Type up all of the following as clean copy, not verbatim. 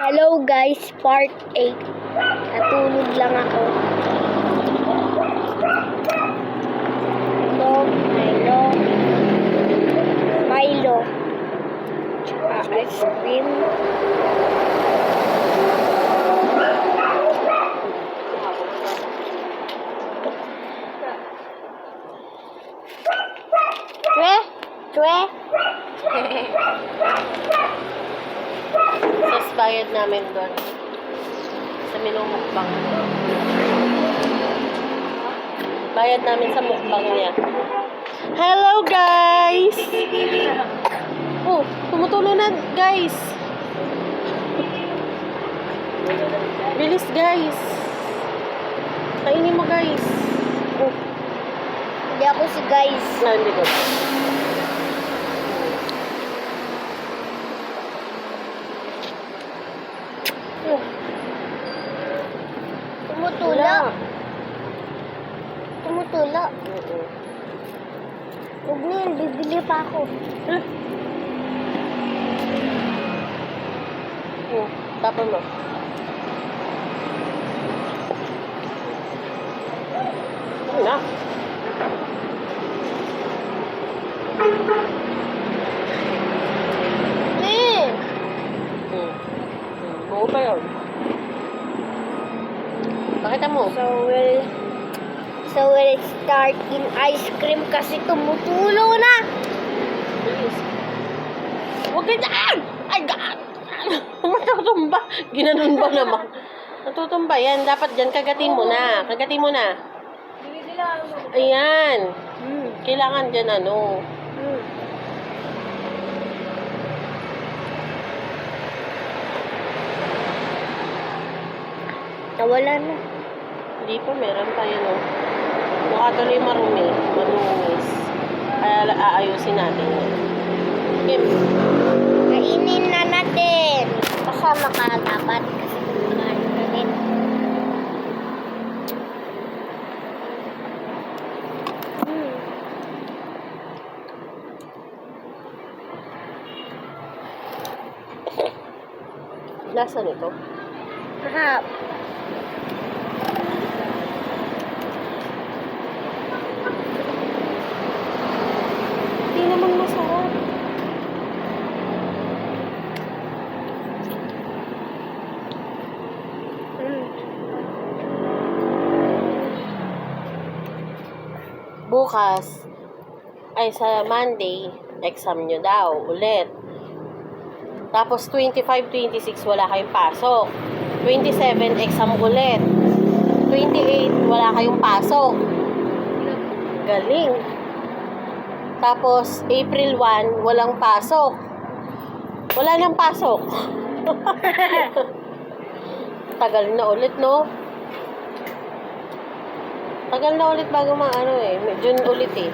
Hello guys, part 8. Natulog lang ako. Ito, Milo. Tsaka ice cream. Chwe? Tapos bayad namin doon sa minumukbang niya. Bayad namin sa mukbang niya. Hello guys! Oh, tumutulo na guys! Bilis guys! Kainin mo guys! Oh, Hindi ako si guys. hindi ko. Tumutula. Tumutula. Huwag na yun, bibili pa ako. Tapon mo. Ano na? Buo pa yun. Pakita mo. So we'll start in ice cream kasi tumutulo na. Bilis. Huwag ka dyan! Ay, God! Matutumba. Ginanon ba naman? Matutumba yan. Dapat dyan, kagatin mo na. Kagatin mo na. Ayan. Kailangan dyan, ano. Nawala na. Hindi pa, meron tayo, no. Mukha tuloy marumi. Marungis. Kaya aayusin natin. Kim. Kainin na natin. Kasama ka dapat kasi kumakain ka din. Lasa nito? Mahap. Hindi naman masarap. Bukas, ay sa Monday, exam nyo daw, ulit. Tapos 25, 26, wala kayong pasok. 27, exam ulit. 28, wala kayong pasok. Galing. Tapos, April 1, walang pasok. Wala nang pasok. Tagal na ulit, no? Tagal na ulit bago maano eh. June ulit eh.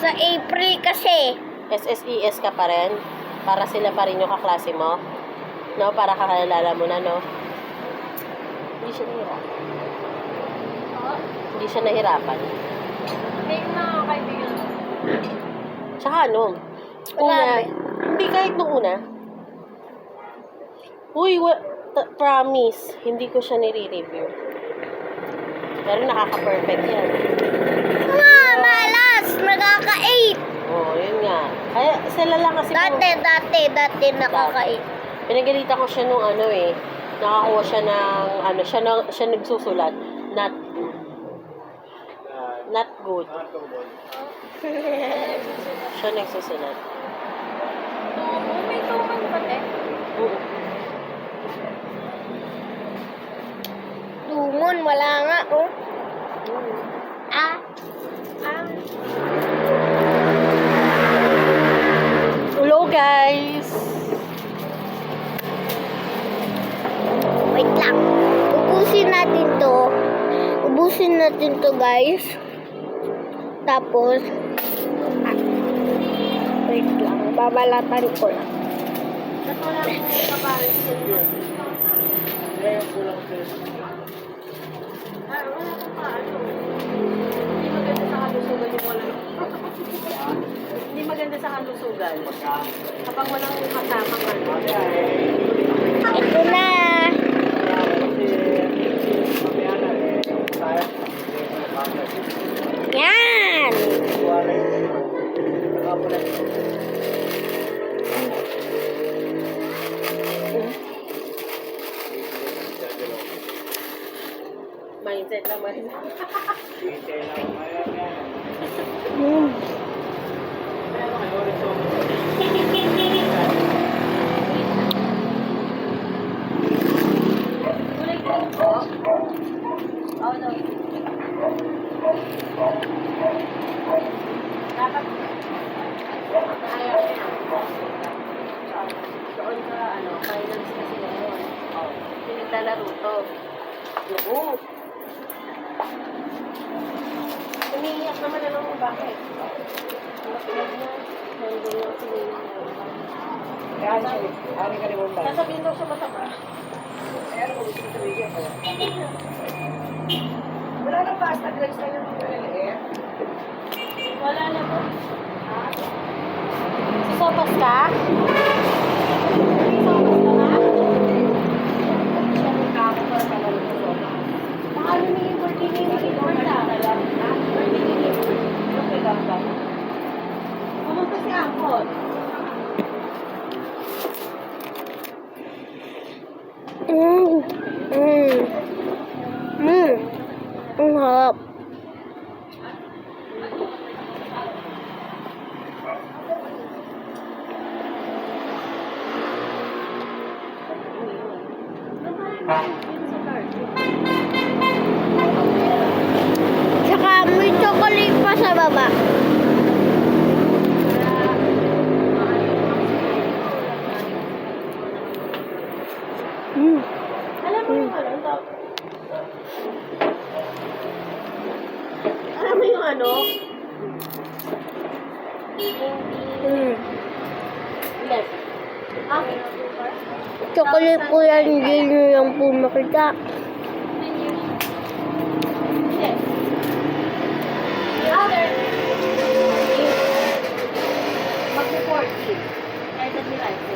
Sa April kasi. SSES ka pa rin. Para sila pa rin yung kaklase mo. No? Para kakalala mo na, no? Hindi siya nahirapan. Hindi siya nahirapan. May mga kaibigan. Tsaka ano? Una. Hindi kahit nung una. Uy, promise. Hindi ko siya nire-review. Pero nakaka-perfect yan. Malas! Nakaka-8! Oo, yun nga. Kaya sila lang kasi Dati nakaka-8. Pinagalitan ko siya nung ano eh. Nakakuha siya ng ano, siya nagsusulat. Not good. Not good. Siya nagsusulat. May tuman ba eh? Tungon, wala nga, oh. Hello guys! Wait lang. Ubusin natin to, guys. Tapos, wait lang. Babalatan ko lang. Ito lang yung kapalit ko yun. Ngayon ko lang ito. Wala ka pa, ano? Hindi maganda sa kalusugan yung walang. Hindi maganda sa kalusugan. Kapag walang kasamang ano. Ito na. Mindset lang, mindset. Kulay green po. Oh, no. Dapat ayaw niya. Doon sa finance kasi ngayon. Oh, pinaglalaro to. Oo. Umiiyak naman na naman bakit? Ang kapilad niya. Nandun yung sinilang niya. Sasabihin daw siya masama. Wala nang pasta, guys. Tayo ng LLF. Wala na po. Sopas ka? Sopas ka na? Ako para pala ng sopa. Paano na yung birthday ni Marta? Birthday ni Okay lang ba? Pumunta si Angkot. Ang harap. Tsaka may chocolate pa sa baba. Alam mo yung ano? Alam mo yung ano? Yes. Chocolate po yan, hindi nyo lang po makita. Yes. The other mag-40. Kahit at nila ito.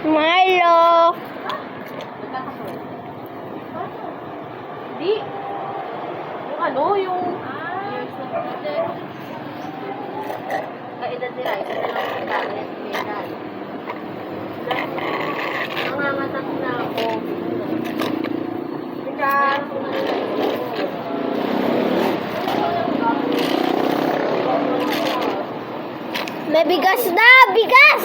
Milo! Magkakasunod. Hindi. Yung ano, yung... years na kapatid. Kaedad nila, isa na lang ang kaedad. Kaedad. Nangangatak na ako. Ika! May bigas na! Bigas!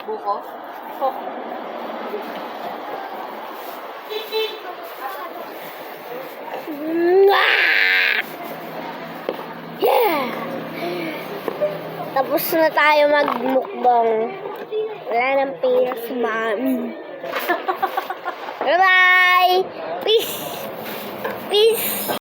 Buko? Coke. Yeah! Tapos na tayo magmukbang. Wala nang pera si Mami. Bye-bye! Peace! Peace!